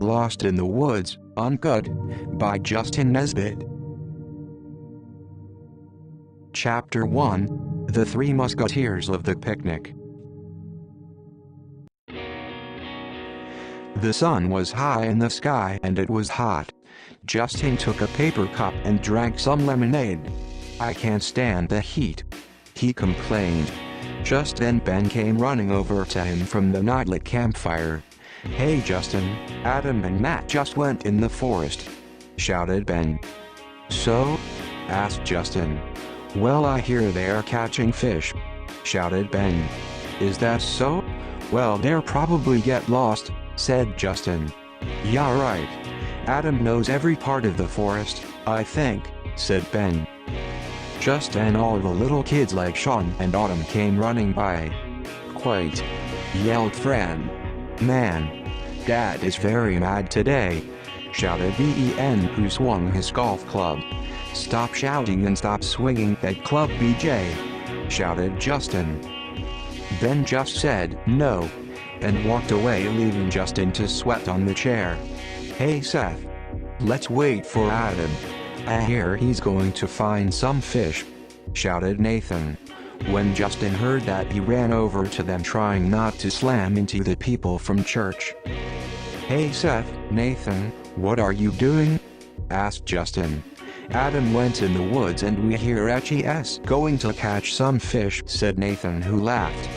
Lost in the Woods, Uncut, by Justin Nesbit. Chapter 1, The Three Musketeers of the Picnic. The sun was high in the sky and it was hot. Justin took a paper cup and drank some lemonade. "I can't stand the heat," he complained. Just then Ben came running over to him from the nightlit campfire. "Hey Justin, Adam and Matt just went in the forest," shouted Ben. "So?" asked Justin. "Well, I hear they're catching fish," shouted Ben. "Is that so? Well, they'll probably get lost," said Justin. "Yeah, right. Adam knows every part of the forest, I think," said Ben. Just then all the little kids like Sean and Autumn came running by. "Quite," yelled Fran. "Man, Dad is very mad today," shouted Ben, who swung his golf club. "Stop shouting and stop swinging that club, BJ," shouted Justin. Ben just said no and walked away, leaving Justin to sweat on the chair. "Hey Seth, let's wait for Adam. I hear he's going to find some fish," shouted Nathan. When Justin heard that, he ran over to them, trying not to slam into the people from church. "Hey Seth, Nathan, what are you doing?" asked Justin. "Adam went in the woods and we hear he's going to catch some fish," said Nathan, who laughed.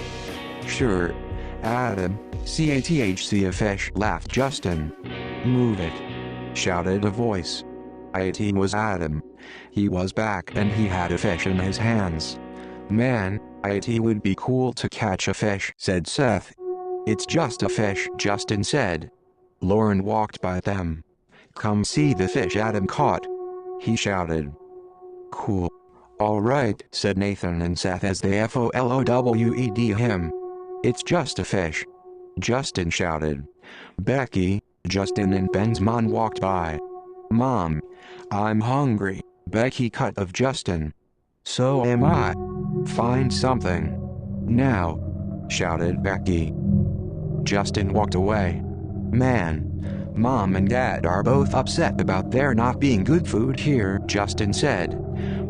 "Sure, Adam, see a fish," laughed Justin. "Move it," shouted a voice. It was Adam. He was back and he had a fish in his hands. "Man, it would be cool to catch a fish," said Seth. "It's just a fish," Justin said. Lauren walked by them. "Come see the fish Adam caught," he shouted. "Cool. All right," said Nathan and Seth as they followed him. "It's just a fish," Justin shouted. Becky, Justin and Ben's mom walked by. "Mom, I'm hungry," Becky cut of Justin. "So am I. Find something now," shouted Becky. Justin walked away. "Man, Mom and Dad are both upset about there not being good food here," Justin said.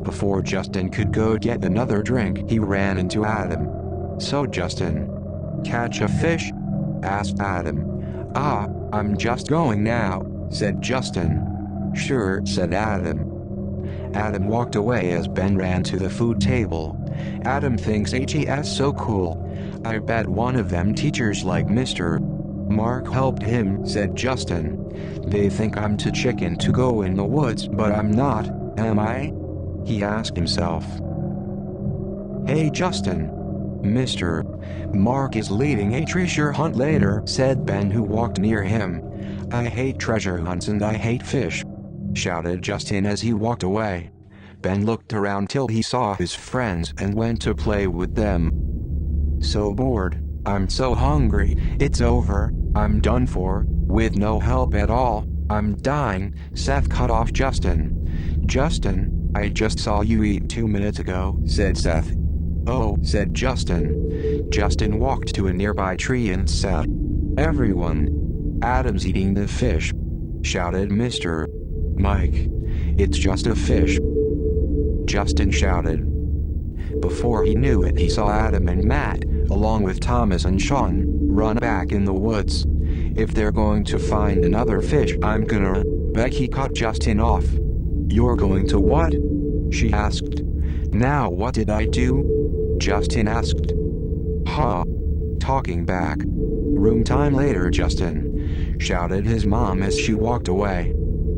Before Justin could go get another drink, he ran into Adam. "So Justin, catch a fish?" asked Adam. I'm just going now," said Justin. "Sure," said Adam. Adam walked away as Ben ran to the food table. "Adam thinks he's so cool. I bet one of them teachers like Mr. Mark helped him," said Justin. "They think I'm too chicken to go in the woods, but I'm not, am I?" he asked himself. "Hey Justin, Mr. Mark is leading a treasure hunt later," said Ben, who walked near him. "I hate treasure hunts and I hate fish," shouted Justin as he walked away. Ben looked around till he saw his friends and went to play with them. "So bored, I'm so hungry, it's over, I'm done for, with no help at all, I'm dying," Seth cut off Justin. "Justin, I just saw you eat 2 minutes ago," said Seth. "Oh," said Justin. Justin walked to a nearby tree and said, "Everyone, Adam's eating the fish," shouted Mr. Mike. "It's just a fish," Justin shouted. Before he knew it, he saw Adam and Matt, along with Thomas and Sean, run back in the woods. "If they're going to find another fish, I'm gonna..." Becky cut Justin off. "You're going to what?" she asked. "Now what did I do?" Justin asked. Talking back. "Room time later, Justin," shouted his mom as she walked away.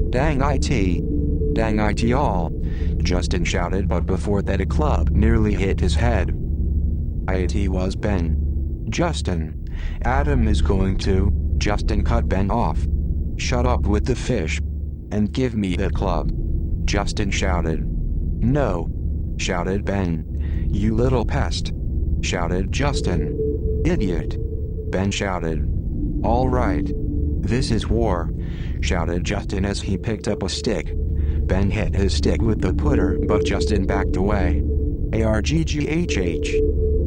Dang it all," Justin shouted, but before that a club nearly hit his head. It was Ben. "Justin, Adam is going to..." Justin cut Ben off. "Shut up with the fish and give me the club," Justin shouted. "No," shouted Ben. "You little pest," shouted Justin. "Idiot," Ben shouted. "All right. This is war," shouted Justin as he picked up a stick. Ben hit his stick with the putter, but Justin backed away. "Argghh,"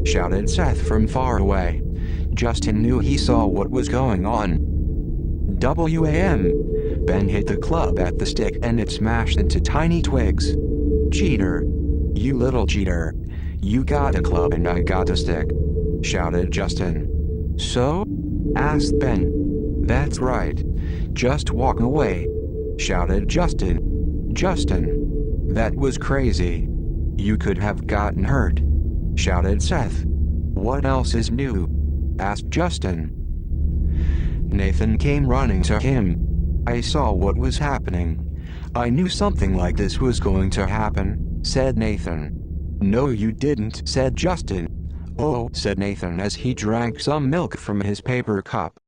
shouted Seth from far away. Justin knew he saw what was going on. Wham! Ben hit the club at the stick and it smashed into tiny twigs. Cheater! You little cheater! You got a club and I got a stick, shouted Justin. So? Asked Ben. That's right. Just walk away, shouted Justin. Justin! That was crazy. You could have gotten hurt, shouted Seth. What else is new? Asked Justin. Nathan came running to him. I saw what was happening. I knew something like this was going to happen, said Nathan. No you didn't, said Justin. Oh, said Nathan as he drank some milk from his paper cup.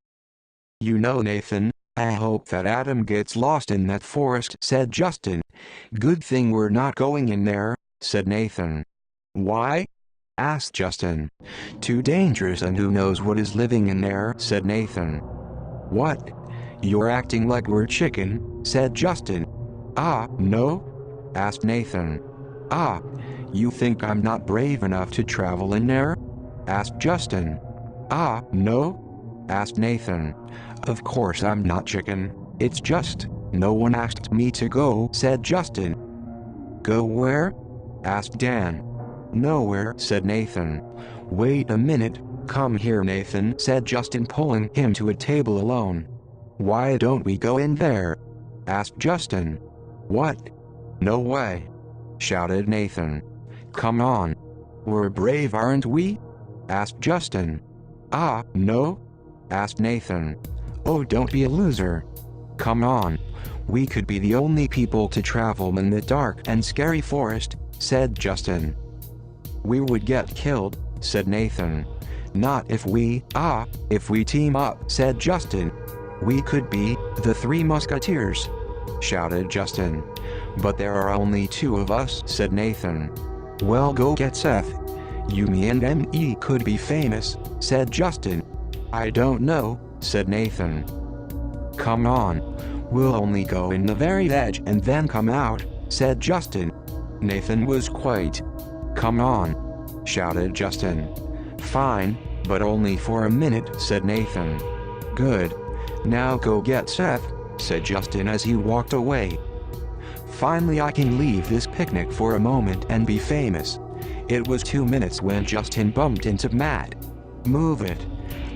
You know, Nathan, I hope that Adam gets lost in that forest, said Justin. Good thing we're not going in there, said Nathan. Why? Asked Justin. Too dangerous and who knows what is living in there, said Nathan. What? You're acting like we're chicken, said Justin. Ah, no? Asked Nathan. Ah, you think I'm not brave enough to travel in there? Asked Justin. Ah, no? Asked Nathan. Of course I'm not chicken, it's just, no one asked me to go, said Justin. Go where? Asked Dan. Nowhere, said Nathan. Wait a minute, come here Nathan, said Justin pulling him to a table alone. Why don't we go in there? Asked Justin. What? No way, shouted Nathan. Come on. We're brave aren't we? Asked Justin. Ah, no? Asked Nathan. Oh don't be a loser. Come on. We could be the only people to travel in the dark and scary forest, said Justin. We would get killed, said Nathan. Not if we team up, said Justin. We could be the Three Musketeers, shouted Justin. But there are only two of us, said Nathan. Well go get Seth. You, me and me could be famous, said Justin. I don't know, said Nathan. Come on. We'll only go in the very edge and then come out, said Justin. Nathan was quite. Come on, shouted Justin. Fine, but only for a minute, said Nathan. Good. Now go get Seth, said Justin as he walked away. Finally I can leave this picnic for a moment and be famous. It was 2 minutes when Justin bumped into Matt. Move it.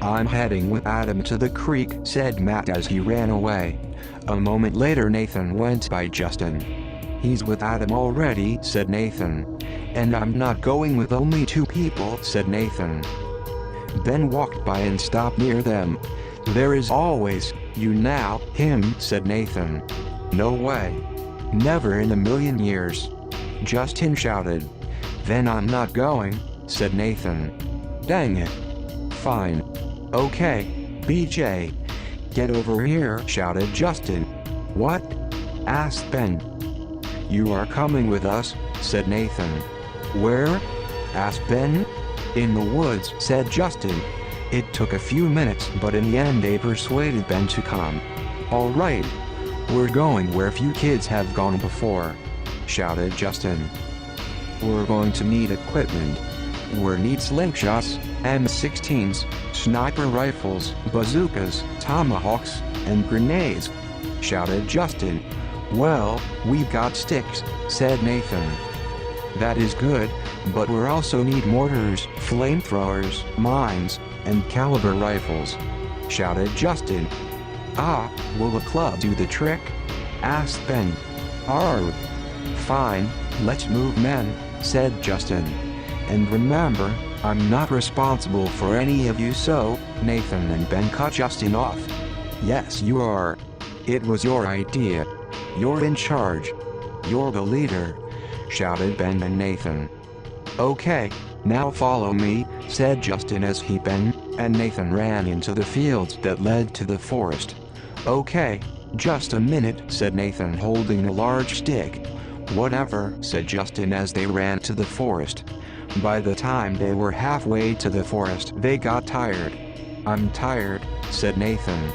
I'm heading with Adam to the creek, said Matt as he ran away. A moment later Nathan went by Justin. He's with Adam already, said Nathan. And I'm not going with only 2 people, said Nathan. Ben walked by and stopped near them. There is always, you now, him, said Nathan. No way. Never in a million years. Justin shouted. Then I'm not going, said Nathan. Dang it. Fine. Okay, BJ. Get over here, shouted Justin. What? Asked Ben. You are coming with us, said Nathan. Where? Asked Ben. In the woods, said Justin. It took a few minutes, but in the end they persuaded Ben to come. All right. We're going where few kids have gone before, shouted Justin. We're going to need equipment. We'll need slingshots, M16s, sniper rifles, bazookas, tomahawks, and grenades, shouted Justin. Well, we've got sticks, said Nathan. That is good, but we also need mortars, flamethrowers, mines, and caliber rifles, shouted Justin. Ah, will a club do the trick? Asked Ben. Arrgh. Fine, let's move men, said Justin. And remember, I'm not responsible for any of you so, Nathan and Ben cut Justin off. Yes you are. It was your idea. You're in charge. You're the leader, shouted Ben and Nathan. Okay, now follow me, said Justin as Ben and Nathan ran into the fields that led to the forest. Okay, just a minute, said Nathan holding a large stick. Whatever, said Justin as they ran to the forest. By the time they were halfway to the forest, they got tired. I'm tired, said Nathan.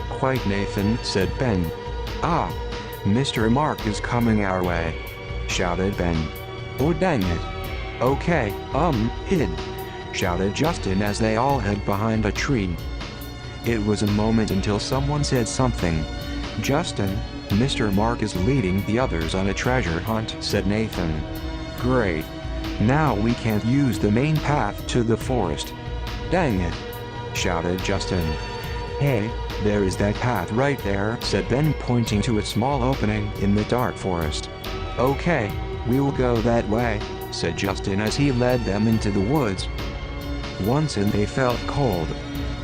Quite Nathan, said Ben. Ah, Mr. Mark is coming our way, shouted Ben. Oh dang it. Okay, hid, shouted Justin as they all hid behind a tree. It was a moment until someone said something. "Justin, Mr. Mark is leading the others on a treasure hunt," said Nathan. "Great. Now we can't use the main path to the forest." "Dang it!" shouted Justin. "Hey, there is that path right there," said Ben, pointing to a small opening in the dark forest. "Okay, we'll go that way," said Justin as he led them into the woods. Once in, they felt cold.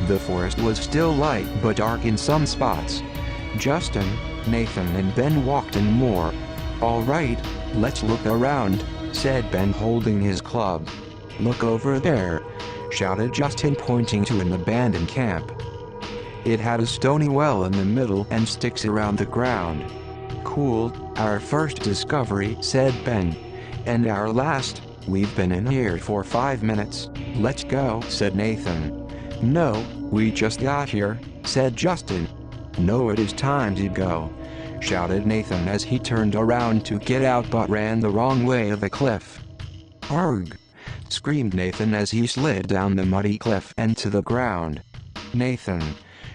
The forest was still light but dark in some spots. Justin, Nathan and Ben walked in more. "All right, let's look around," said Ben, holding his club. "Look over there," shouted Justin, pointing to an abandoned camp. It had a stony well in the middle and sticks around the ground. "Cool, our first discovery," said Ben. "And our last. We've been in here for 5 minutes. Let's go," said Nathan. "No, we just got here," said Justin. "No, it is time to go," shouted Nathan as he turned around to get out but ran the wrong way of a cliff. "Arg!" screamed Nathan as he slid down the muddy cliff and to the ground. "Nathan!"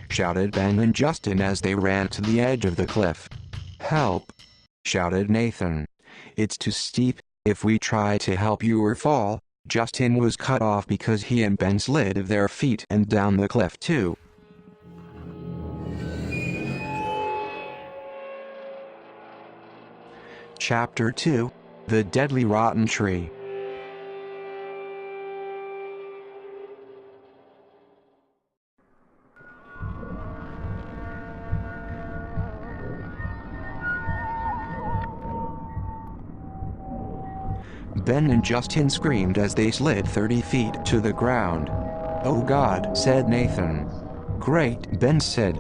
shouted Ben and Justin as they ran to the edge of the cliff. "Help!" shouted Nathan. "It's too steep. If we try to help you or fall." Justin was cut off because he and Ben slid of their feet and down the cliff too. Chapter 2: The Deadly Rotten Tree. Ben and Justin screamed as they slid 30 feet to the ground. "Oh God," said Nathan. "Great," Ben said.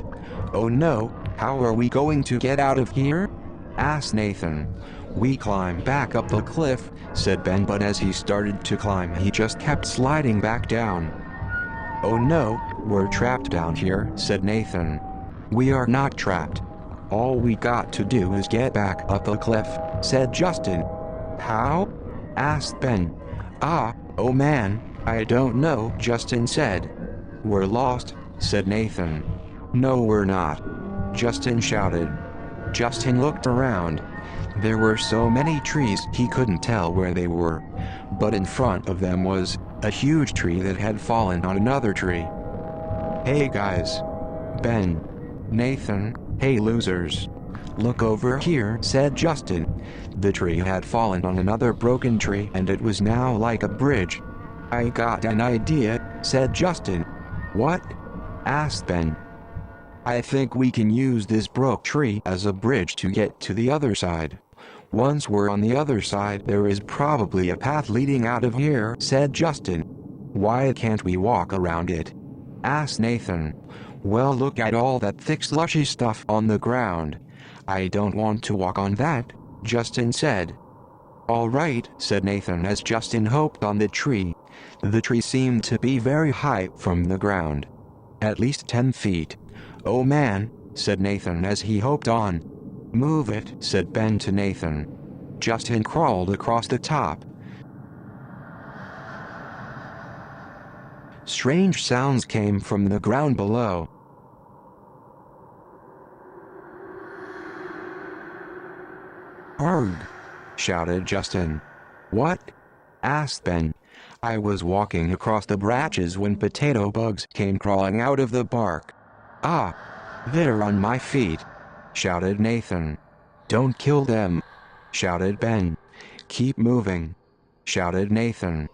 "Oh no, how are we going to get out of here?" asked Nathan. "We climb back up the cliff," said Ben, but as he started to climb he just kept sliding back down. "Oh no, we're trapped down here," said Nathan. "We are not trapped. All we got to do is get back up the cliff," said Justin. "How?" asked Ben. "Oh man, I don't know," Justin said. "We're lost," said Nathan. "No, we're not," Justin shouted. Justin looked around. There were so many trees he couldn't tell where they were, but in front of them was a huge tree that had fallen on another tree. "Hey guys. Ben. Nathan, hey losers. Look over here," said Justin. The tree had fallen on another broken tree and it was now like a bridge. "I got an idea," said Justin. "What?" asked Ben. "I think we can use this broke tree as a bridge to get to the other side. Once we're on the other side, there is probably a path leading out of here," said Justin. "Why can't we walk around it?" asked Nathan. "Well, look at all that thick slushy stuff on the ground. I don't want to walk on that," Justin said. "All right," said Nathan as Justin hopped on the tree. The tree seemed to be very high from the ground. At least 10 feet. "Oh man," said Nathan as he hopped on. "Move it," said Ben to Nathan. Justin crawled across the top. Strange sounds came from the ground below. "Arg!" shouted Justin. "What?" asked Ben. "I was walking across the branches when potato bugs came crawling out of the bark." "Ah! They're on my feet," shouted Nathan. "Don't kill them," shouted Ben. "Keep moving," shouted Nathan.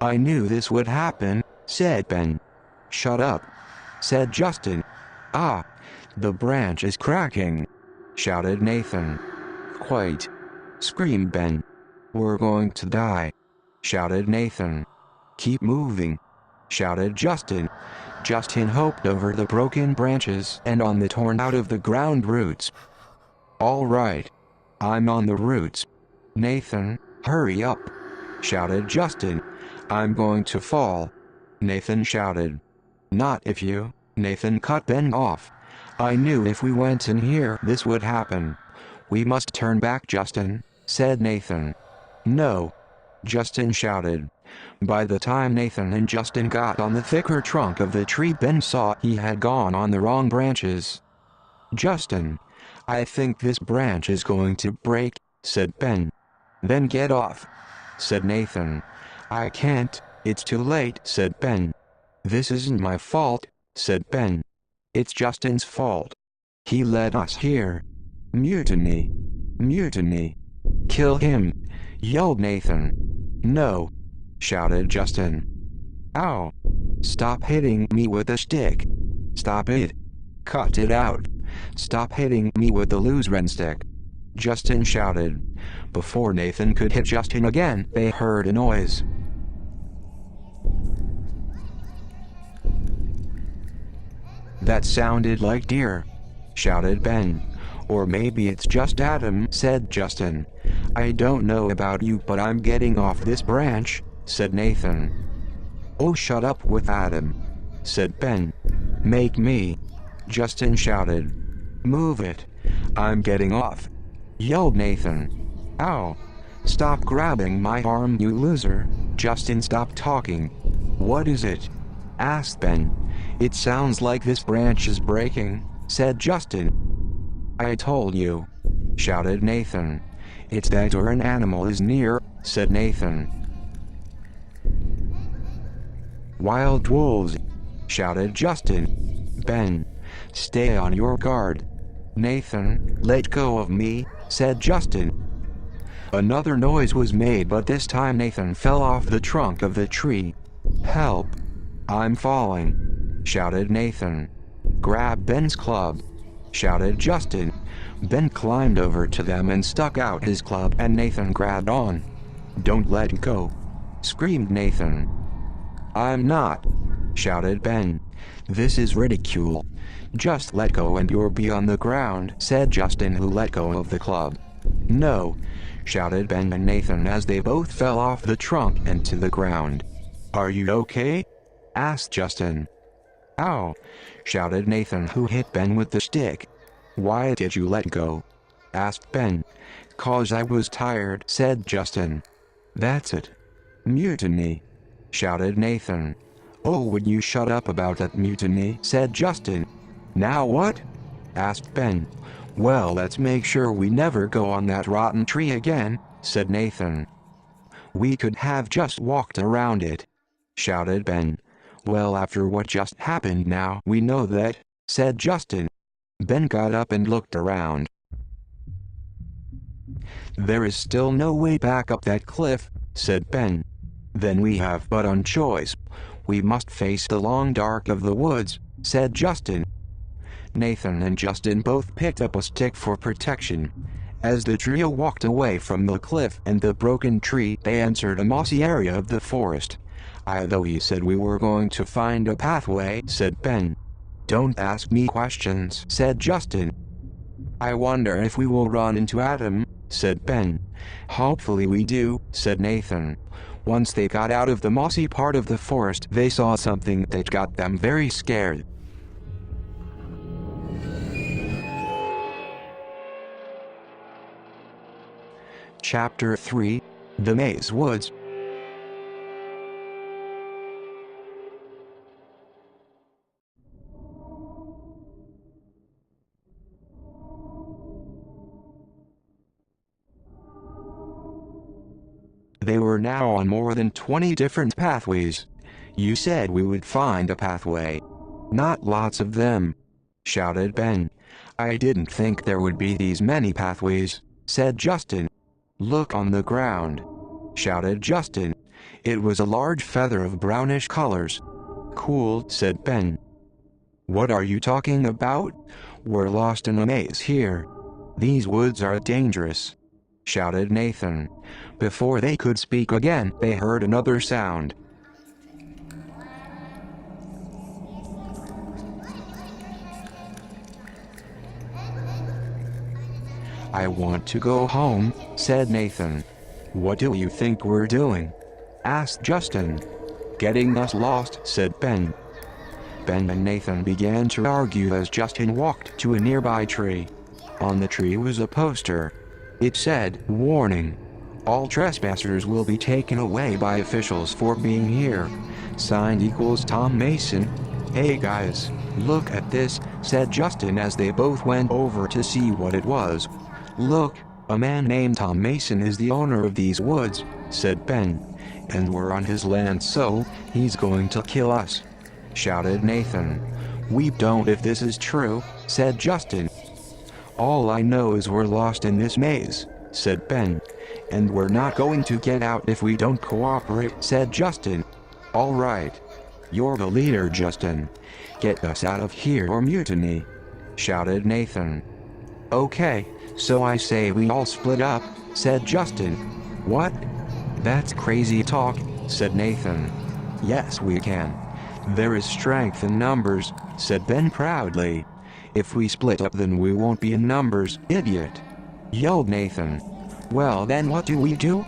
"I knew this would happen," said Ben. "Shut up," said Justin. "Ah! The branch is cracking," shouted Nathan. "Quite," screamed Ben. "We're going to die," shouted Nathan. "Keep moving," shouted Justin. Justin hopped over the broken branches and on the torn out of the ground roots. "All right. I'm on the roots." "Nathan, hurry up," shouted Justin. "I'm going to fall," Nathan shouted. "Not if you," Nathan cut Ben off. "I knew if we went in here this would happen." "We must turn back, Justin," said Nathan. "No," Justin shouted. By the time Nathan and Justin got on the thicker trunk of the tree, Ben saw he had gone on the wrong branches. "Justin, I think this branch is going to break," said Ben. "Then get off," said Nathan. "I can't, it's too late," said Ben. "This isn't my fault," said Ben. "It's Justin's fault. He led us here." "Mutiny! Mutiny! Kill him!" yelled Nathan. "No!" shouted Justin. "Ow! Stop hitting me with a stick! Stop it! Cut it out! Stop hitting me with the loose-end stick!" Justin shouted. Before Nathan could hit Justin again, they heard a noise. "That sounded like deer," shouted Ben. "Or maybe it's just Adam," said Justin. "I don't know about you, but I'm getting off this branch," said Nathan. "Oh, shut up with Adam," said Ben. "Make me," Justin shouted. "Move it. I'm getting off," yelled Nathan. "Ow! Stop grabbing my arm, you loser." Justin stopped talking. "What is it?" asked Ben. "It sounds like this branch is breaking," said Justin. "I told you," shouted Nathan. "It's that or an animal is near," said Nathan. "Wild wolves," shouted Justin. "Ben, stay on your guard." "Nathan, let go of me," said Justin. Another noise was made, but this time Nathan fell off the trunk of the tree. "Help! I'm falling," shouted Nathan. "Grab Ben's club," shouted Justin. Ben climbed over to them and stuck out his club, and Nathan grabbed on. "Don't let go," screamed Nathan. "I'm not," shouted Ben. "This is ridicule. Just let go and you'll be on the ground," said Justin, who let go of the club. "No," shouted Ben and Nathan as they both fell off the trunk and to the ground. "Are you okay?" asked Justin. "Ow!" shouted Nathan, who hit Ben with the stick. "Why did you let go?" asked Ben. "'Cause I was tired," said Justin. "That's it. Mutiny!" shouted Nathan. "Oh, would you shut up about that mutiny?" said Justin. "Now what?" asked Ben. "Well, let's make sure we never go on that rotten tree again," said Nathan. "We could have just walked around it," shouted Ben. "Well, after what just happened, now we know that," said Justin. Ben got up and looked around. "There is still no way back up that cliff," said Ben. "Then we have but one choice. We must face the long dark of the woods," said Justin. Nathan and Justin both picked up a stick for protection. As the trio walked away from the cliff and the broken tree, they entered a mossy area of the forest. "I thought he said we were going to find a pathway," said Ben. "Don't ask me questions," said Justin. "I wonder if we will run into Adam," said Ben. "Hopefully we do," said Nathan. Once they got out of the mossy part of the forest, they saw something that got them very scared. Chapter 3: The Maze Woods. They were now on more than 20 different pathways. "You said we would find a pathway." "Not lots of them," shouted Ben. "I didn't think there would be these many pathways," said Justin. "Look on the ground," shouted Justin. It was a large feather of brownish colors. "Cool," said Ben. "What are you talking about? We're lost in a maze here. These woods are dangerous," shouted Nathan. Before they could speak again, they heard another sound. "I want to go home," said Nathan. "What do you think we're doing?" asked Justin. "Getting us lost," said Ben. Ben and Nathan began to argue as Justin walked to a nearby tree. On the tree was a poster. It said, "Warning. All trespassers will be taken away by officials for being here. Signed equals Tom Mason. Hey guys, look at this, said Justin as they both went over to see what it was. Look, a man named Tom Mason is the owner of these woods, said Ben. And we're on his land, so he's going to kill us, shouted Nathan. We don't if this is true, said Justin. All I know is we're lost in this maze, said Ben. And we're not going to get out if we don't cooperate, said Justin. All right. You're the leader, Justin. Get us out of here or mutiny, shouted Nathan. Okay, so I say we all split up, said Justin. What? That's crazy talk, said Nathan. Yes, we can. There is strength in numbers, said Ben proudly. If we split up then we won't be in numbers, idiot, yelled Nathan. Well then what do we do?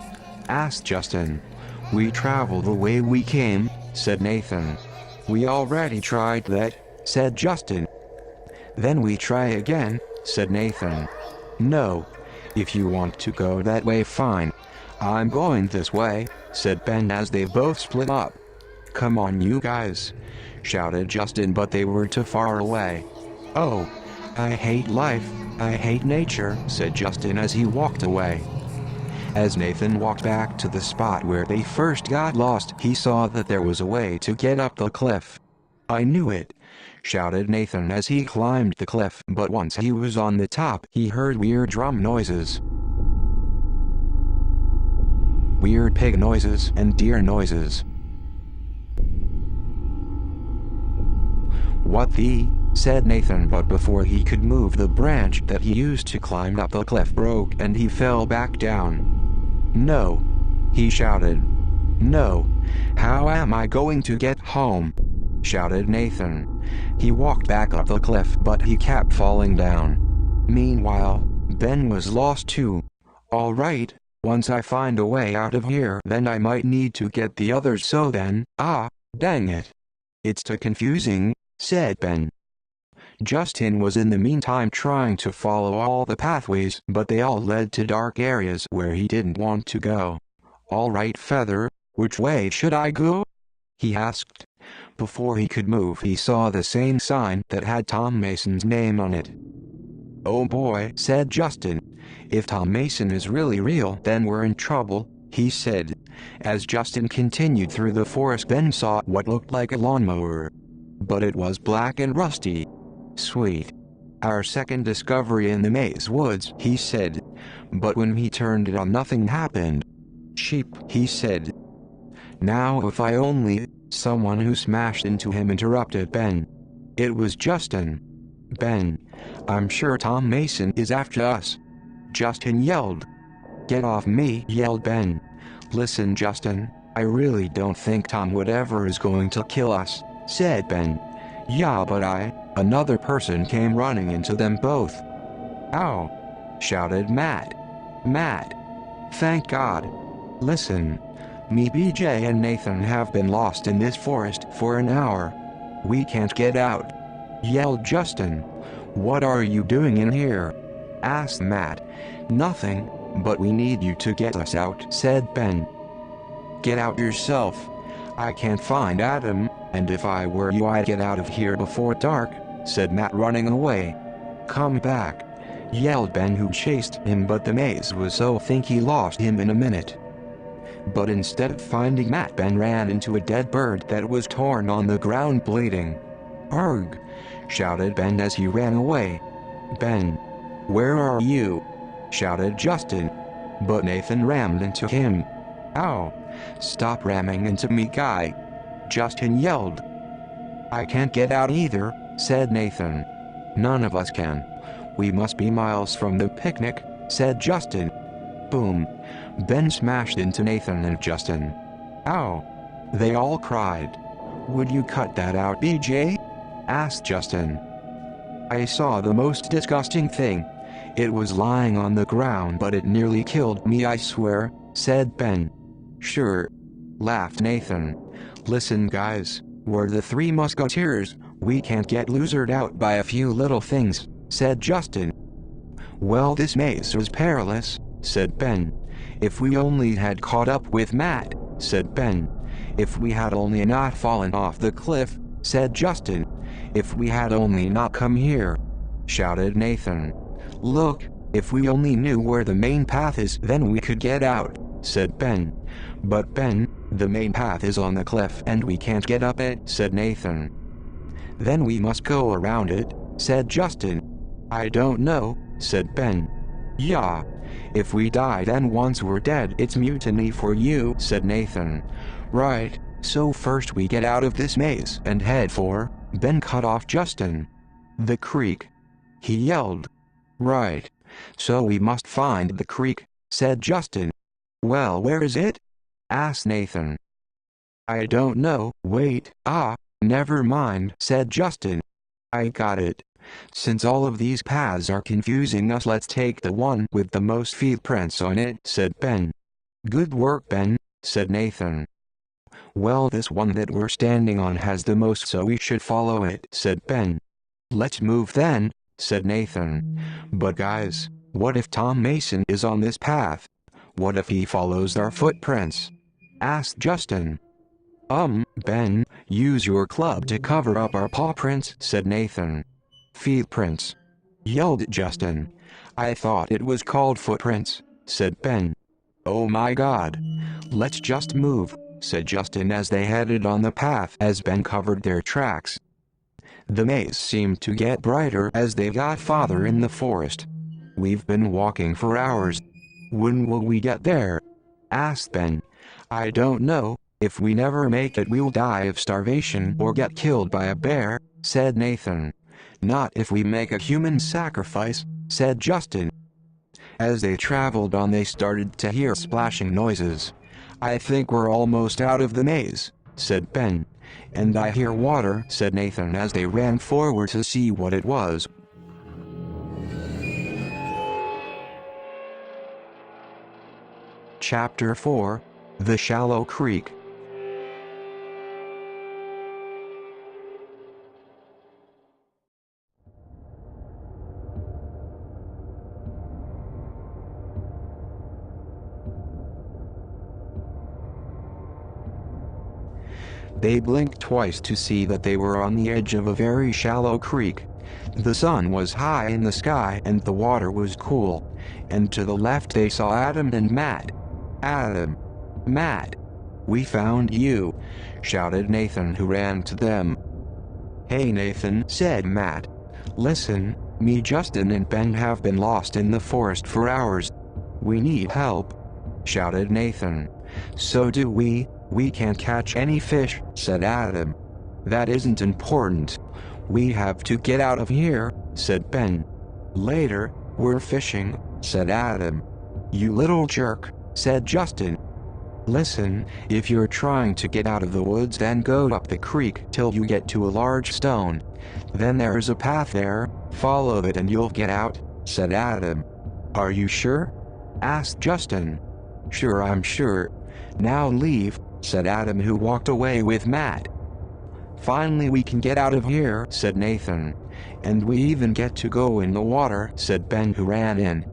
Asked Justin. We travel the way we came, said Nathan. We already tried that, said Justin. Then we try again, said Nathan. No. If you want to go that way, fine. I'm going this way, said Ben as they both split up. Come on you guys, shouted Justin, but they were too far away. Oh, I hate life, I hate nature, said Justin as he walked away. As Nathan walked back to the spot where they first got lost, he saw that there was a way to get up the cliff. I knew it, shouted Nathan as he climbed the cliff, but once he was on the top, he heard weird drum noises, weird pig noises, and deer noises. What the? Said Nathan, but before he could move, the branch that he used to climb up the cliff broke and he fell back down. No, he shouted. No, how am I going to get home? Shouted Nathan. He walked back up the cliff, but he kept falling down. Meanwhile, Ben was lost too. All right, once I find a way out of here, then I might need to get the others, so then, dang it. It's too confusing, said Ben. Justin was in the meantime trying to follow all the pathways, but they all led to dark areas where he didn't want to go. All right, Feather, which way should I go? He asked. Before he could move, he saw the same sign that had Tom Mason's name on it. Oh boy, said Justin. If Tom Mason is really real, then we're in trouble, he said. As Justin continued through the forest, Ben saw what looked like a lawnmower. But it was black and rusty. Sweet. Our second discovery in the maze woods, he said. But when he turned it on, nothing happened. Sheep, he said. Now if I only... Someone who smashed into him, interrupted Ben. It was Justin. Ben, I'm sure Tom Mason is after us, Justin yelled. Get off me, yelled Ben. Listen, Justin, I really don't think Tom whatever is going to kill us, said Ben. Yeah, but another person came running into them both. Ow, shouted Matt. Matt. Thank God. Listen, me, BJ and Nathan have been lost in this forest for an hour. We can't get out, yelled Justin. What are you doing in here? Asked Matt. Nothing, but we need you to get us out, said Ben. Get out yourself. I can't find Adam, and if I were you I'd get out of here before dark, said Matt, running away. Come back, yelled Ben, who chased him, but the maze was so thick he lost him in a minute. But instead of finding Matt, Ben ran into a dead bird that was torn on the ground, bleeding. Arg! Shouted Ben as he ran away. Ben, where are you? Shouted Justin. But Nathan rammed into him. Ow! Stop ramming into me, guy! Justin yelled. I can't get out either, said Nathan. None of us can. We must be miles from the picnic, said Justin. Boom! Ben smashed into Nathan and Justin. Ow! They all cried. Would you cut that out, BJ? Asked Justin. I saw the most disgusting thing. It was lying on the ground, but it nearly killed me, I swear, said Ben. Sure, laughed Nathan. Listen, guys, we're the Three Musketeers. We can't get losered out by a few little things, said Justin. Well, this maze is perilous, said Ben. If we only had caught up with Matt, said Ben. If we had only not fallen off the cliff, said Justin. If we had only not come here, shouted Nathan. Look, if we only knew where the main path is, then we could get out, said Ben. But Ben, the main path is on the cliff and we can't get up it, said Nathan. Then we must go around it, said Justin. I don't know, said Ben. Yeah. If we die then once we're dead it's mutiny for you, said Nathan. Right, so first we get out of this maze and head for, Ben cut off Justin. The creek. He yelled. Right. So we must find the creek, said Justin. Well, where is it? Asked Nathan. I don't know. Wait, never mind, said Justin. I got it. Since all of these paths are confusing us, let's take the one with the most footprints on it, said Ben. Good work, Ben, said Nathan. Well, this one that we're standing on has the most, so we should follow it, said Ben. Let's move then, said Nathan. But guys, what if Tom Mason is on this path? What if he follows our footprints? Asked Justin. Ben, use your club to cover up our paw prints, said Nathan. Footprints, yelled Justin. I thought it was called footprints, said Ben. Oh my God. Let's just move, said Justin as they headed on the path as Ben covered their tracks. The maze seemed to get brighter as they got farther in the forest. We've been walking for hours. When will we get there? Asked Ben. I don't know. If we never make it we'll die of starvation or get killed by a bear, said Nathan. Not if we make a human sacrifice, said Justin. As they traveled on they started to hear splashing noises. I think we're almost out of the maze, said Ben. And I hear water, said Nathan as they ran forward to see what it was. Chapter 4: The Shallow Creek. They blinked twice to see that they were on the edge of a very shallow creek. The sun was high in the sky and the water was cool, and to the left they saw Adam and Matt. Adam. Matt. We found you, shouted Nathan, who ran to them. Hey Nathan, said Matt. Listen, me, Justin and Ben have been lost in the forest for hours. We need help, shouted Nathan. So do we. We can't catch any fish, said Adam. That isn't important. We have to get out of here, said Ben. Later, we're fishing, said Adam. You little jerk, said Justin. Listen, if you're trying to get out of the woods then go up the creek till you get to a large stone. Then there's a path there, follow it and you'll get out, said Adam. Are you sure? Asked Justin. Sure, I'm sure. Now leave, said Adam, who walked away with Matt. Finally we can get out of here, said Nathan. And we even get to go in the water, said Ben, who ran in.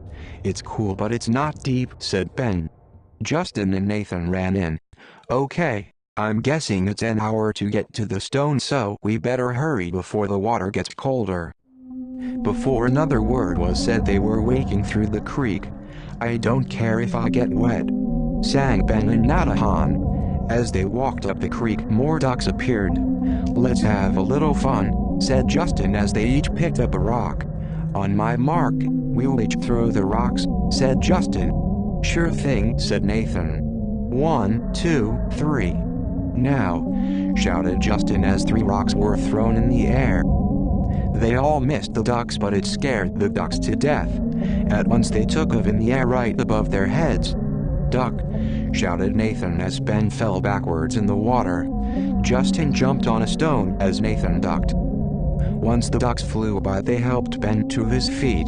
It's cool but it's not deep, said Ben. Justin and Nathan ran in. Okay, I'm guessing it's an hour to get to the stone, so we better hurry before the water gets colder. Before another word was said they were wading through the creek. I don't care if I get wet, sang Ben and Natahan. As they walked up the creek more ducks appeared. Let's have a little fun, said Justin as they each picked up a rock. On my mark, we'll each throw the rocks, said Justin. Sure thing, said Nathan. 1, 2, 3. Now, shouted Justin as 3 rocks were thrown in the air. They all missed the ducks but it scared the ducks to death. At once they took off in the air right above their heads. Duck, shouted Nathan as Ben fell backwards in the water. Justin jumped on a stone as Nathan ducked. Once the ducks flew by they helped Ben to his feet.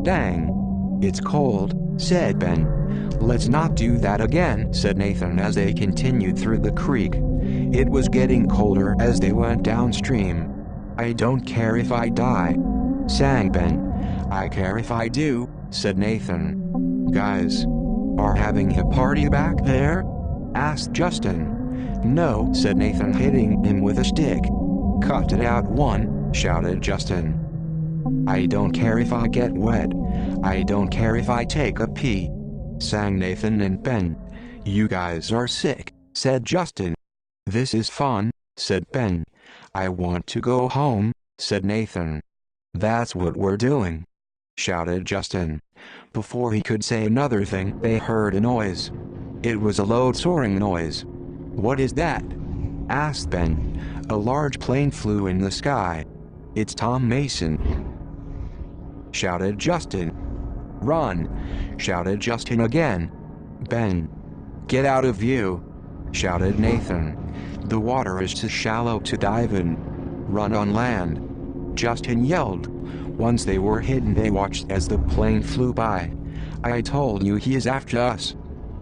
Dang. It's cold, said Ben. Let's not do that again, said Nathan as they continued through the creek. It was getting colder as they went downstream. I don't care if I die, sang Ben. I care if I do, said Nathan. Guys, are having a party back there?" asked Justin. "No," said Nathan, hitting him with a stick. "Cut it out, one," shouted Justin. "I don't care if I get wet. I don't care if I take a pee," sang Nathan and Ben. "You guys are sick," said Justin. "This is fun," said Ben. "I want to go home," said Nathan. "That's what we're doing," shouted Justin. Before he could say another thing, they heard a noise. It was a low soaring noise. "What is that?" asked Ben. "A large plane flew in the sky. It's Tom Mason," shouted Justin. "Run!" shouted Justin again. "Ben, get out of view!" shouted Nathan. "The water is too shallow to dive in. Run on land!" Justin yelled. Once they were hidden, they watched as the plane flew by. "I told you he is after us,"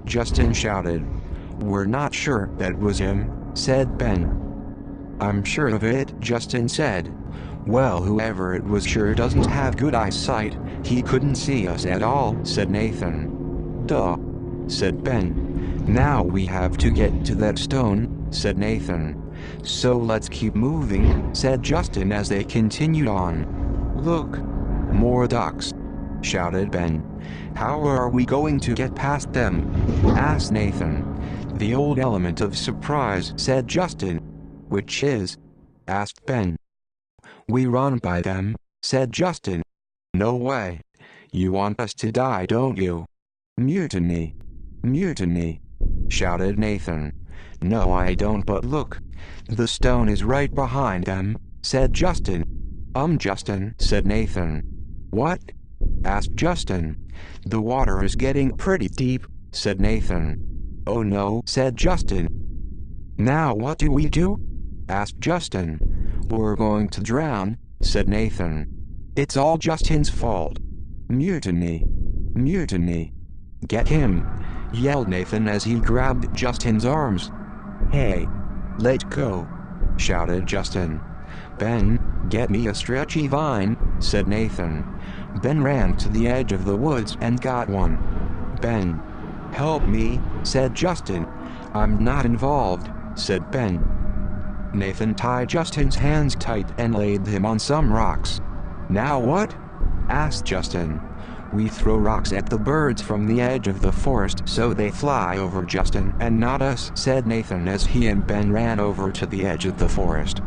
Justin shouted. "We're not sure that was him," said Ben. "I'm sure of it," Justin said. "Well, whoever it was sure doesn't have good eyesight. He couldn't see us at all," said Nathan. "Duh," said Ben. "Now we have to get to that stone," said Nathan. "So let's keep moving," said Justin as they continued on. "Look, more ducks," shouted Ben. "How are we going to get past them?" asked Nathan. "The old element of surprise," said Justin. "Which is?" asked Ben. "We run by them," said Justin. "No way. You want us to die, don't you?" "Mutiny. Mutiny," shouted Nathan. "No, I don't, but look. The stone is right behind them," said Justin. Justin," said Nathan. "What?" asked Justin. "The water is getting pretty deep," said Nathan. "Oh no," said Justin. "Now what do we do?" asked Justin. "We're going to drown," said Nathan. "It's all Justin's fault." "Mutiny. Mutiny. Get him," yelled Nathan as he grabbed Justin's arms. "Hey, let go," shouted Justin. "Ben, get me a stretchy vine," said Nathan. Ben ran to the edge of the woods and got one. "Ben, help me," said Justin. "I'm not involved," said Ben. Nathan tied Justin's hands tight and laid him on some rocks. "Now what?" asked Justin. "We throw rocks at the birds from the edge of the forest so they fly over Justin and not us," said Nathan as he and Ben ran over to the edge of the forest.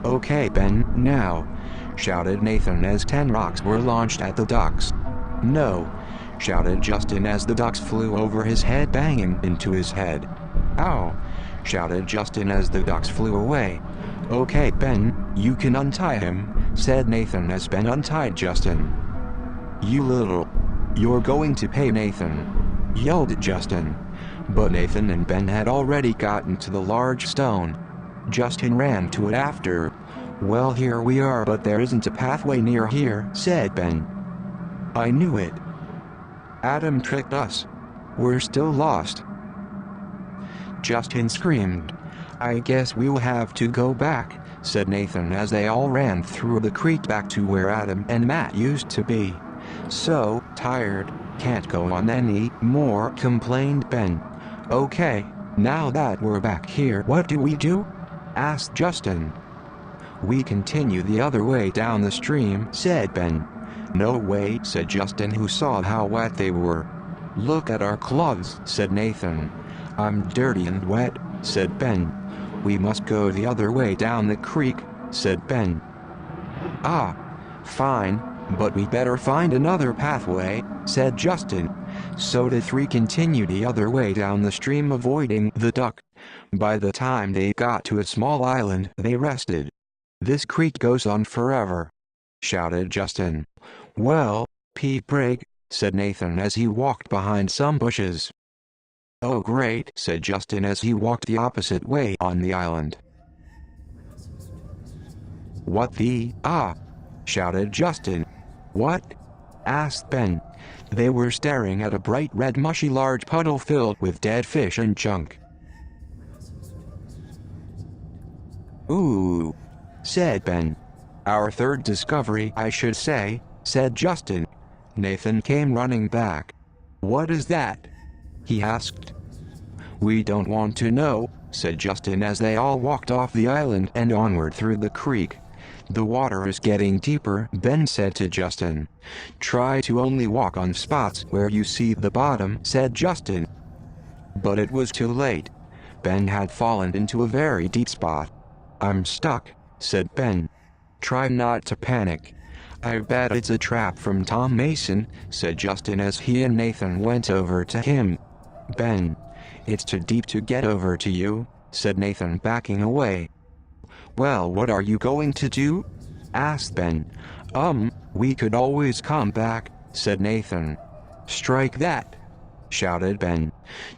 "Okay, Ben, now," shouted Nathan as 10 rocks were launched at the ducks. "No," shouted Justin as the ducks flew over his head, banging into his head. "Ow!" shouted Justin as the ducks flew away. "Okay, Ben, you can untie him," said Nathan as Ben untied Justin. You're going to pay, Nathan," yelled Justin. But Nathan and Ben had already gotten to the large stone. Justin ran to it after. "Well, here we are, but there isn't a pathway near here," said Ben. "I knew it. Adam tricked us. We're still lost," Justin screamed. "I guess we'll have to go back," said Nathan as they all ran through the creek back to where Adam and Matt used to be. "So tired, can't go on any more," complained Ben. "Okay, now that we're back here, what do we do?" asked Justin. "We continue the other way down the stream," said Ben. "No way," said Justin, who saw how wet they were. "Look at our clothes," said Nathan. "I'm dirty and wet," said Ben. "We must go the other way down the creek," said Ben. "Ah, fine, but we better find another pathway," said Justin. So the three continued the other way down the stream, avoiding the duck. By the time they got to a small island, they rested. "This creek goes on forever," shouted Justin. "Well, Prig," said Nathan as he walked behind some bushes. "Oh great," said Justin as he walked the opposite way on the island. "What the shouted Justin. "What?" asked Ben. They were staring at a bright red mushy large puddle filled with dead fish and junk. "Ooh," said Ben. "Our third discovery, I should say," said Justin. Nathan came running back. "What is that?" he asked. "We don't want to know," said Justin as they all walked off the island and onward through the creek. "The water is getting deeper," Ben said to Justin. "Try to only walk on spots where you see the bottom," said Justin. But it was too late. Ben had fallen into a very deep spot. "I'm stuck," said Ben. "Try not to panic. I bet it's a trap from Tom Mason," said Justin as he and Nathan went over to him. "Ben, it's too deep to get over to you," said Nathan, backing away. "Well, what are you going to do?" asked Ben. We could always come back," said Nathan. "Strike that!" shouted Ben.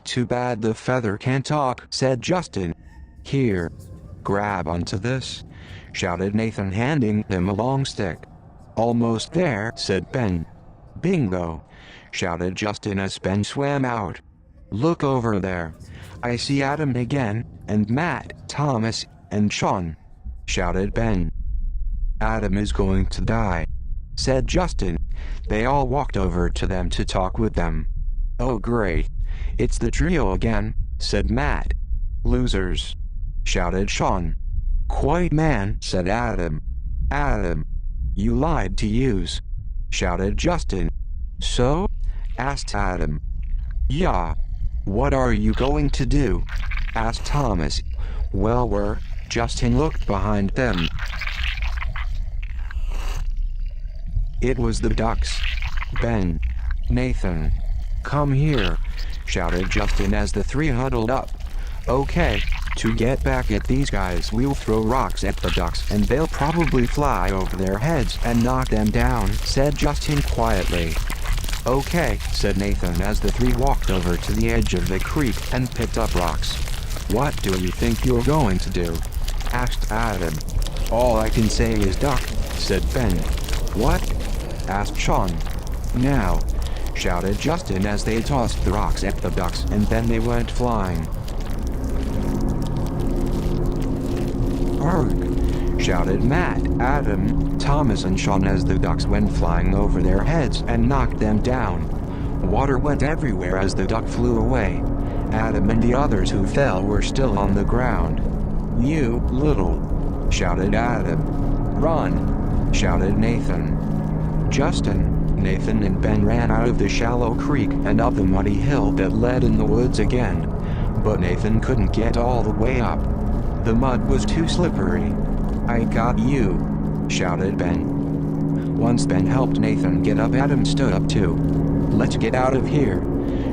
"Too bad the feather can't talk," said Justin. "Here, grab onto this," shouted Nathan, handing him a long stick. "Almost there," said Ben. "Bingo!" shouted Justin as Ben swam out. "Look over there. I see Adam again, and Matt, Thomas, and Sean," shouted Ben. "Adam is going to die," said Justin. They all walked over to them to talk with them. "Oh great. It's the trio again," said Matt. "Losers," shouted Sean. "Quite man," said Adam. "Adam, you lied to use," shouted Justin. "So?" asked Adam. "Yeah. What are you going to do?" asked Thomas. "Well, Justin looked behind them. It was the ducks. "Ben, Nathan, come here," shouted Justin as the three huddled up. "Okay, to get back at these guys we'll throw rocks at the ducks and they'll probably fly over their heads and knock them down," said Justin quietly. "Okay," said Nathan as the three walked over to the edge of the creek and picked up rocks. "What do you think you're going to do?" asked Adam. "All I can say is duck," said Ben. "What?" asked Sean. "Now," shouted Justin as they tossed the rocks at the ducks and then they went flying. "Arg!" shouted Matt, Adam, Thomas and Sean as the ducks went flying over their heads and knocked them down. Water went everywhere as the duck flew away. Adam and the others who fell were still on the ground. "You little," shouted Adam. "Run," shouted Nathan. Justin, Nathan and Ben ran out of the shallow creek and up the muddy hill that led in the woods again. But Nathan couldn't get all the way up. The mud was too slippery. "I got you," shouted Ben. Once Ben helped Nathan get up, Adam stood up too. "Let's get out of here,"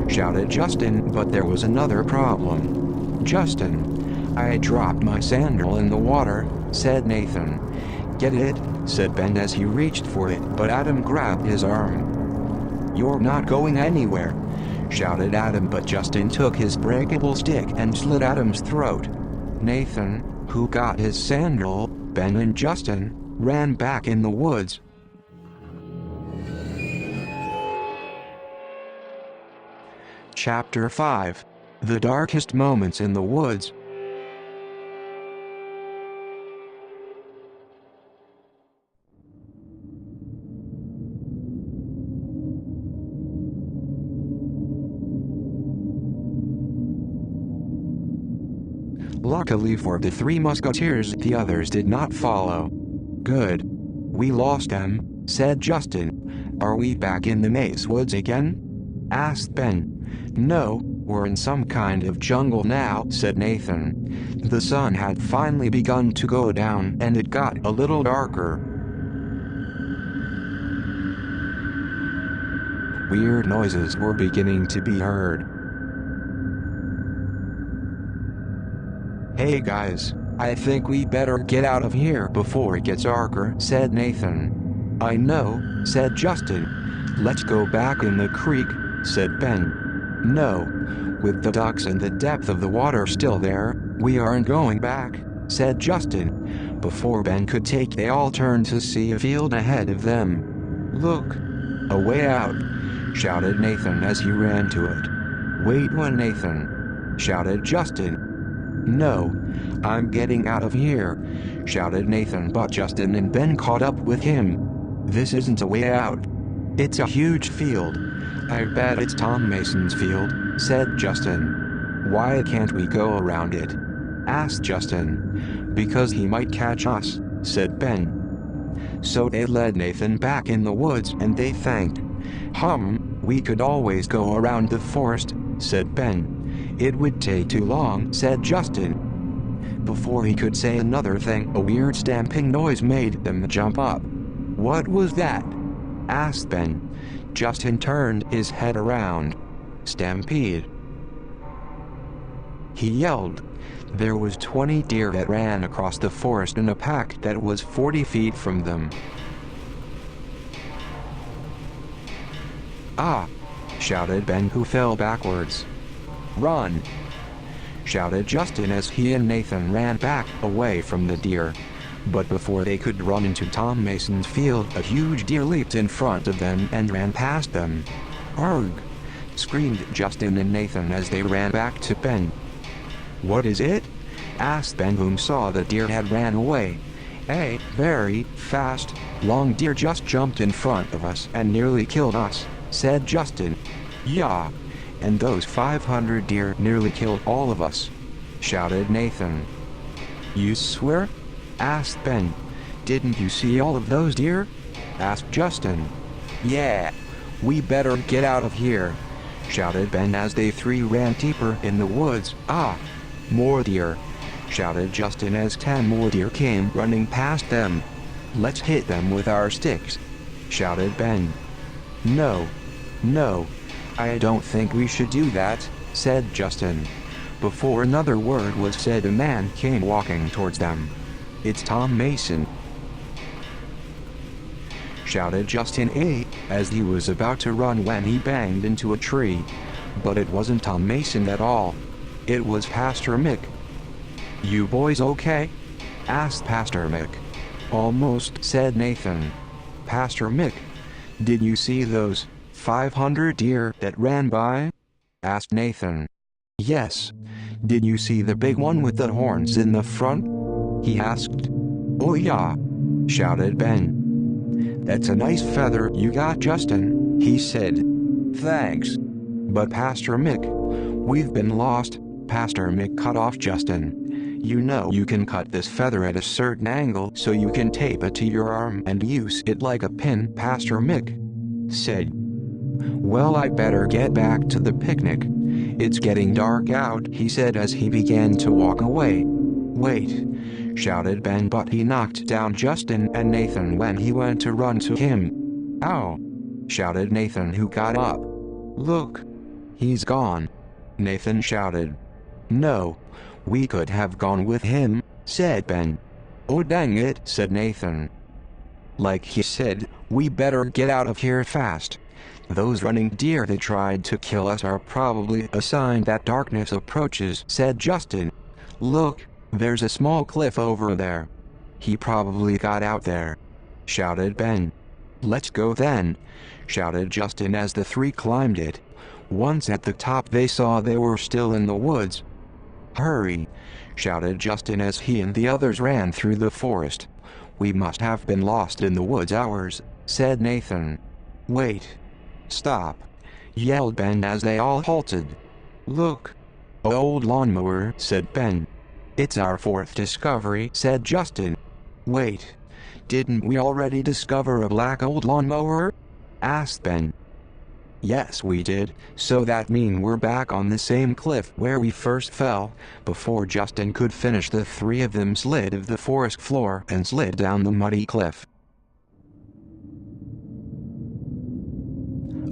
shouted Justin, but there was another problem. "Justin, I dropped my sandal in the water," said Nathan. "Get it?" said Ben as he reached for it, but Adam grabbed his arm. "You're not going anywhere," shouted Adam, but Justin took his breakable stick and slit Adam's throat. Nathan, who got his sandal, Ben and Justin, ran back in the woods. Chapter 5. The Darkest Moments in the Woods. Luckily for the three musketeers, the others did not follow. "Good. We lost them," said Justin. "Are we back in the maze woods again?" asked Ben. "No, we're in some kind of jungle now," said Nathan. The sun had finally begun to go down and it got a little darker. Weird noises were beginning to be heard. "Hey guys, I think we better get out of here before it gets darker," said Nathan. "I know," said Justin. "Let's go back in the creek," said Ben. "No, with the ducks and the depth of the water still there, we aren't going back," said Justin. Before Ben could take, they all turned to see a field ahead of them. "Look, a way out," shouted Nathan as he ran to it. "Wait one, Nathan," shouted Justin. "No, I'm getting out of here," shouted Nathan, but Justin and Ben caught up with him. "This isn't a way out. It's a huge field. I bet it's Tom Mason's field," said Justin. Why can't we go around it? Asked Justin. Because he might catch us, said Ben. So they led Nathan back in the woods and they thanked. We could always go around the forest, said Ben. It would take too long, said Justin. Before he could say another thing, a weird stamping noise made them jump up. What was that? Asked Ben. Justin turned his head around. Stampede. He yelled. There was 20 deer that ran across the forest in a pack that was 40 feet from them. Ah! Shouted Ben, who fell backwards. Run! Shouted Justin as he and Nathan ran back away from the deer. But before they could run into Tom Mason's field, a huge deer leaped in front of them and ran past them. Arg! Screamed Justin and Nathan as they ran back to Ben. What is it? Asked Ben, whom saw the deer had ran away. A very fast, long deer just jumped in front of us and nearly killed us, said Justin. Yeah, and those 500 deer nearly killed all of us, shouted Nathan. You swear? Asked Ben. Didn't you see all of those deer? Asked Justin. Yeah, we better get out of here, shouted Ben as they three ran deeper in the woods. Ah! More deer, shouted Justin as 10 more deer came running past them. Let's hit them with our sticks, shouted Ben. No, I don't think we should do that, said Justin. Before another word was said, a man came walking towards them. It's Tom Mason, shouted Justin as he was about to run when he banged into a tree. But it wasn't Tom Mason at all. It was Pastor Mick. You boys okay? Asked Pastor Mick. Almost, said Nathan. Pastor Mick, did you see those 500 deer that ran by? Asked Nathan. Yes. Did you see the big one with the horns in the front? He asked. Oh yeah, shouted Ben. That's a nice feather you got, Justin, he said. Thanks. But Pastor Mick, we've been lost. Pastor Mick cut off Justin. You know you can cut this feather at a certain angle so you can tape it to your arm and use it like a pin, Pastor Mick said. Well, I better get back to the picnic. It's getting dark out, he said as he began to walk away. Wait, shouted Ben, but he knocked down Justin and Nathan when he went to run to him. Ow! Shouted Nathan, who got up. Look! He's gone! Nathan shouted. No, we could have gone with him, said Ben. Oh dang it, said Nathan. Like he said, we better get out of here fast. Those running deer that tried to kill us are probably a sign that darkness approaches, said Justin. Look, there's a small cliff over there. He probably got out there, shouted Ben. Let's go then, shouted Justin as the three climbed it. Once at the top they saw they were still in the woods. Hurry, shouted Justin as he and the others ran through the forest. We must have been lost in the woods hours, said Nathan. Wait. Stop, yelled Ben as they all halted. Look. An old lawnmower, said Ben. It's our fourth discovery, said Justin. Wait. Didn't we already discover a black old lawnmower? Asked Ben. Yes, we did, so that means we're back on the same cliff where we first fell. Before Justin could finish, the three of them slid off the forest floor and slid down the muddy cliff.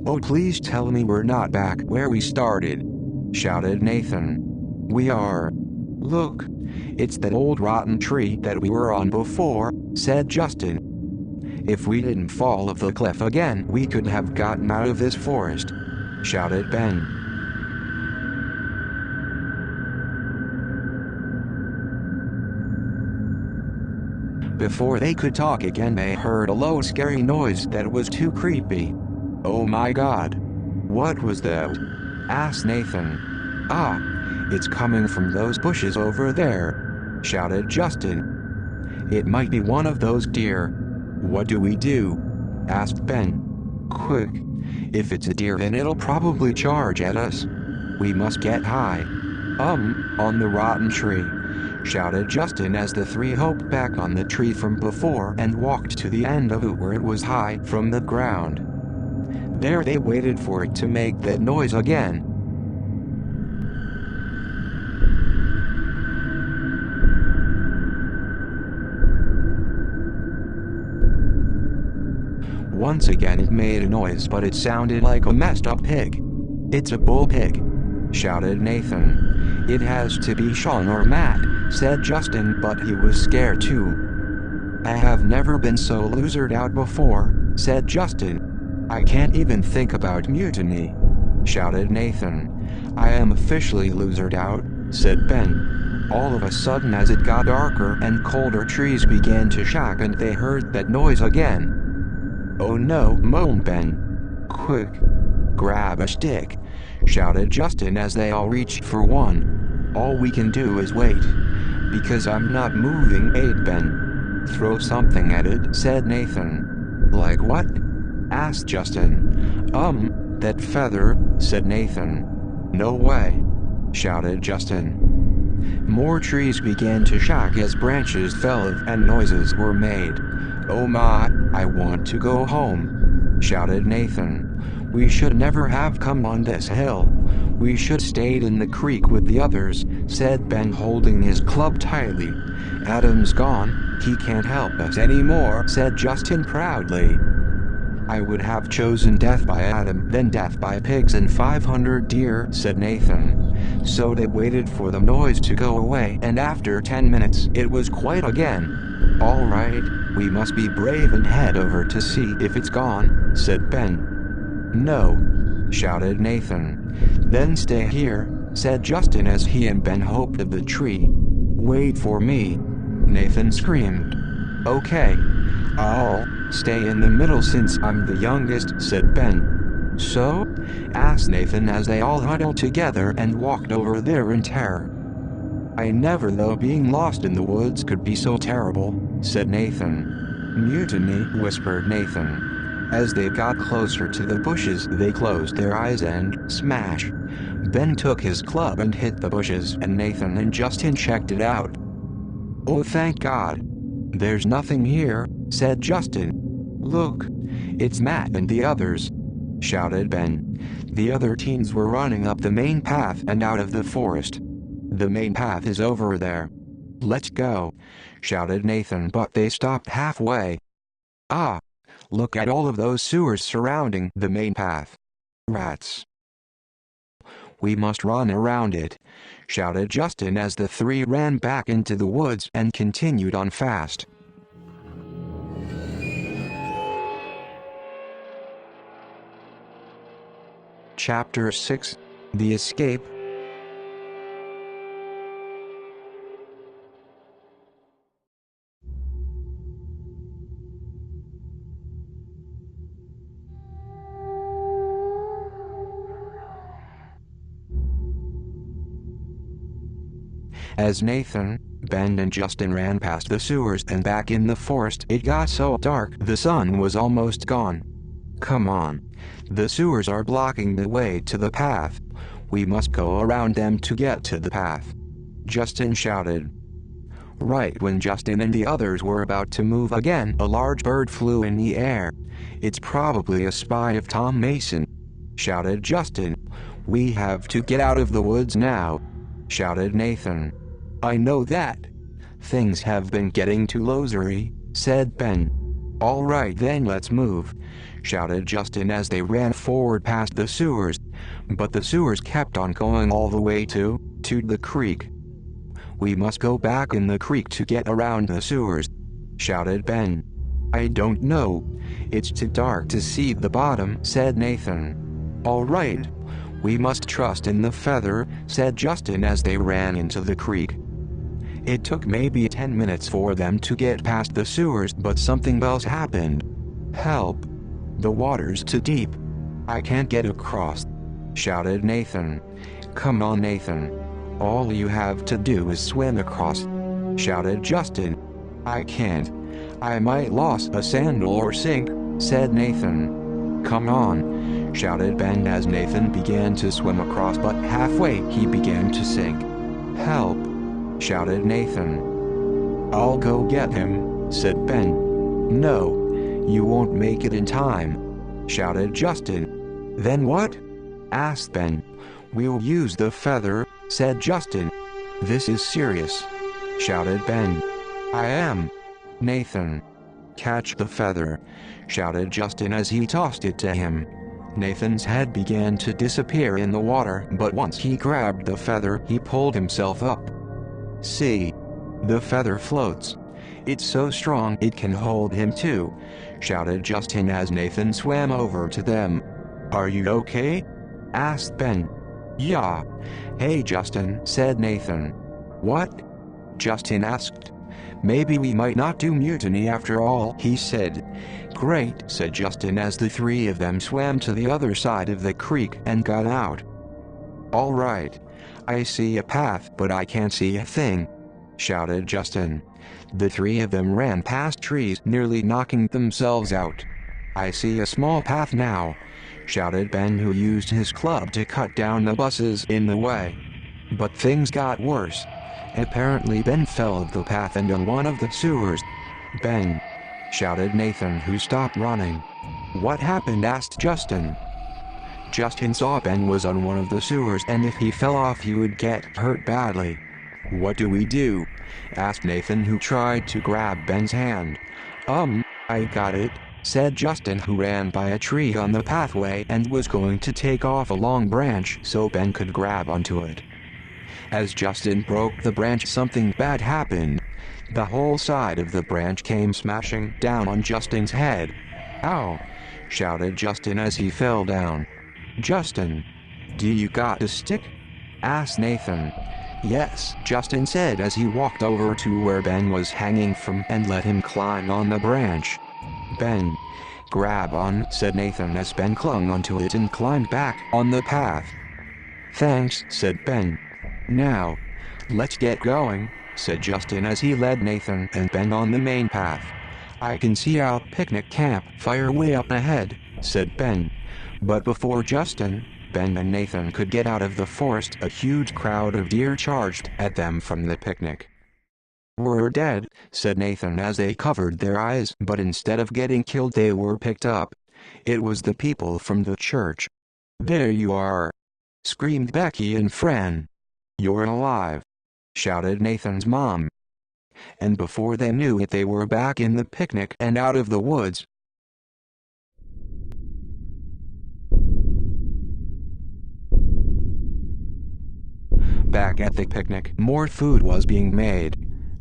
Oh, please tell me we're not back where we started, shouted Nathan. We are. Look, it's that old rotten tree that we were on before, said Justin. If we didn't fall off the cliff again, we could have gotten out of this forest, shouted Ben. Before they could talk again, they heard a low, scary noise that was too creepy. Oh my God! What was that? Asked Nathan. Ah, it's coming from those bushes over there, shouted Justin. It might be one of those deer. What do we do? Asked Ben. Quick. If it's a deer, then it'll probably charge at us. We must get high. On the rotten tree, shouted Justin as the three hopped back on the tree from before and walked to the end of it where it was high from the ground. There they waited for it to make that noise again. Once again it made a noise, but it sounded like a messed up pig. "It's a bull pig," shouted Nathan. "It has to be Sean or Matt," said Justin, but he was scared too. "I have never been so losered out before," said Justin. "I can't even think about mutiny," shouted Nathan. "I am officially losered out," said Ben. All of a sudden, as it got darker and colder, trees began to shake and they heard that noise again. "Oh no," moaned Ben. "Quick, grab a stick," shouted Justin as they all reached for one. "All we can do is wait, because I'm not moving," aid Ben. "Throw something at it," said Nathan. "Like what?" asked Justin. That feather," said Nathan. "No way," shouted Justin. More trees began to shake as branches fell and noises were made. "Oh my, I want to go home," shouted Nathan. "We should never have come on this hill. We should stayed in the creek with the others," said Ben, holding his club tightly. "Adam's gone, he can't help us anymore," said Justin proudly. "I would have chosen death by Adam than death by pigs and 500 deer," said Nathan. So they waited for the noise to go away, and after 10 minutes it was quiet again. "All right, we must be brave and head over to see if it's gone," said Ben. "No," shouted Nathan. "Then stay here," said Justin as he and Ben hopped of the tree. "Wait for me," Nathan screamed. "Okay. I'll stay in the middle since I'm the youngest," said Ben. "So?" asked Nathan as they all huddled together and walked over there in terror. "I never thought being lost in the woods could be so terrible," said Nathan. "Mutiny," whispered Nathan. As they got closer to the bushes, they closed their eyes and smash. Ben took his club and hit the bushes, and Nathan and Justin checked it out. "Oh, thank God. There's nothing here," said Justin. "Look, it's Matt and the others," shouted Ben. The other teens were running up the main path and out of the forest. "The main path is over there. Let's go," shouted Nathan, but they stopped halfway. "Ah, look at all of those sewers surrounding the main path. Rats. We must run around it," shouted Justin as the three ran back into the woods and continued on fast. Chapter 6: The Escape. As Nathan, Ben and Justin ran past the sewers and back in the forest, it got so dark the sun was almost gone. "Come on. The sewers are blocking the way to the path. We must go around them to get to the path," Justin shouted. Right when Justin and the others were about to move again, a large bird flew in the air. "It's probably a spy of Tom Mason," shouted Justin. "We have to get out of the woods now," shouted Nathan. "I know that. Things have been getting too losery," said Ben. "All right then, let's move," shouted Justin as they ran forward past the sewers. But the sewers kept on going all the way to the creek. "We must go back in the creek to get around the sewers," shouted Ben. "I don't know. It's too dark to see the bottom," said Nathan. "All right. We must trust in the feather," said Justin as they ran into the creek. It took maybe 10 minutes for them to get past the sewers, but something else happened. "Help! The water's too deep. I can't get across," shouted Nathan. "Come on, Nathan. All you have to do is swim across," shouted Justin. "I can't. I might lose a sandal or sink," said Nathan. "Come on," shouted Ben as Nathan began to swim across, but halfway he began to sink. "Help!" shouted Nathan. "I'll go get him," said Ben. "No, you won't make it in time," shouted Justin. "Then what?" asked Ben. "We'll use the feather," said Justin. "This is serious," shouted Ben. "I am." Nathan. "Catch the feather," shouted Justin as he tossed it to him. Nathan's head began to disappear in the water, but once he grabbed the feather, he pulled himself up. "See? The feather floats. It's so strong it can hold him too," shouted Justin as Nathan swam over to them. "Are you okay?" asked Ben. "Yeah. Hey Justin," said Nathan. "What?" Justin asked. "Maybe we might not do mutiny after all," he said. "Great," said Justin as the three of them swam to the other side of the creek and got out. "All right. I see a path, but I can't see a thing," shouted Justin. The three of them ran past trees, nearly knocking themselves out. "I see a small path now," shouted Ben, who used his club to cut down the buses in the way. But things got worse. Apparently Ben fell off the path and on one of the sewers. "Ben!" shouted Nathan, who stopped running. "What happened?" asked Justin. Justin saw Ben was on one of the sewers and if he fell off he would get hurt badly. "What do we do?" asked Nathan, who tried to grab Ben's hand. I got it," said Justin, who ran by a tree on the pathway and was going to take off a long branch so Ben could grab onto it. As Justin broke the branch, something bad happened. The whole side of the branch came smashing down on Justin's head. "Ow!" shouted Justin as he fell down. "Justin, do you got a stick?" asked Nathan. "Yes," Justin said as he walked over to where Ben was hanging from and let him climb on the branch. "Ben, grab on," said Nathan as Ben clung onto it and climbed back on the path. "Thanks," said Ben. "Now, let's get going," said Justin as he led Nathan and Ben on the main path. "I can see our picnic campfire way up ahead," said Ben. But before Justin, Ben and Nathan could get out of the forest, a huge crowd of deer charged at them from the picnic. "We're dead," said Nathan as they covered their eyes, but instead of getting killed they were picked up. It was the people from the church. "There you are!" screamed Becky and Fran. "You're alive!" shouted Nathan's mom. And before they knew it they were back in the picnic and out of the woods. Back at the picnic, more food was being made.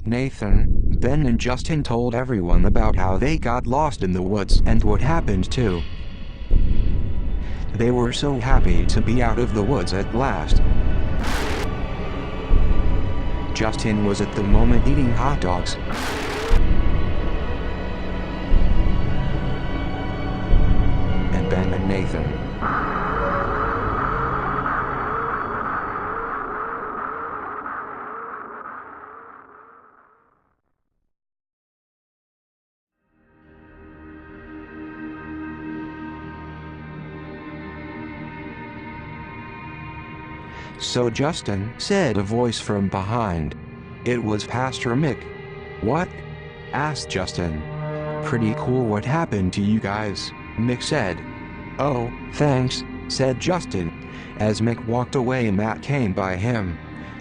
Nathan, Ben and Justin told everyone about how they got lost in the woods and what happened too. They were so happy to be out of the woods at last. Justin was at the moment eating hot dogs. And Ben and Nathan. "So Justin," said a voice from behind. It was Pastor Mick. "What?" asked Justin. "Pretty cool what happened to you guys," Mick said. "Oh, thanks," said Justin. As Mick walked away, Matt came by him.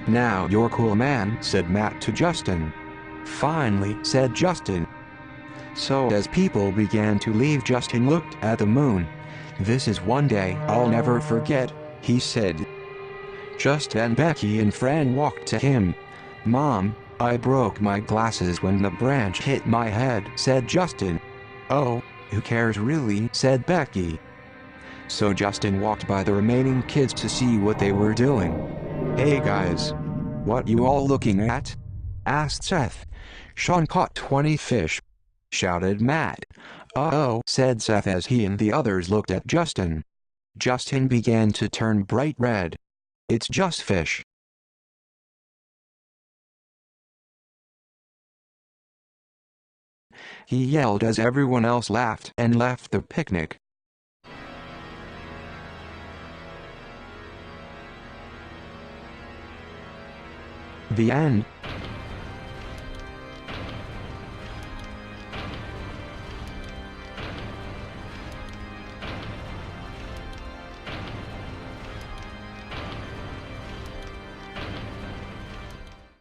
"Now you're cool, man," said Matt to Justin. "Finally," said Justin. So as people began to leave, Justin looked at the moon. "This is one day I'll never forget," he said. Just then Becky and Fran walked to him. "Mom, I broke my glasses when the branch hit my head," said Justin. "Oh, who cares really?" said Becky. So Justin walked by the remaining kids to see what they were doing. "Hey guys, what you all looking at?" asked Seth. "Sean caught 20 fish," shouted Matt. "Uh-oh," said Seth as he and the others looked at Justin. Justin began to turn bright red. "It's just fish," he yelled as everyone else laughed and left the picnic. The end.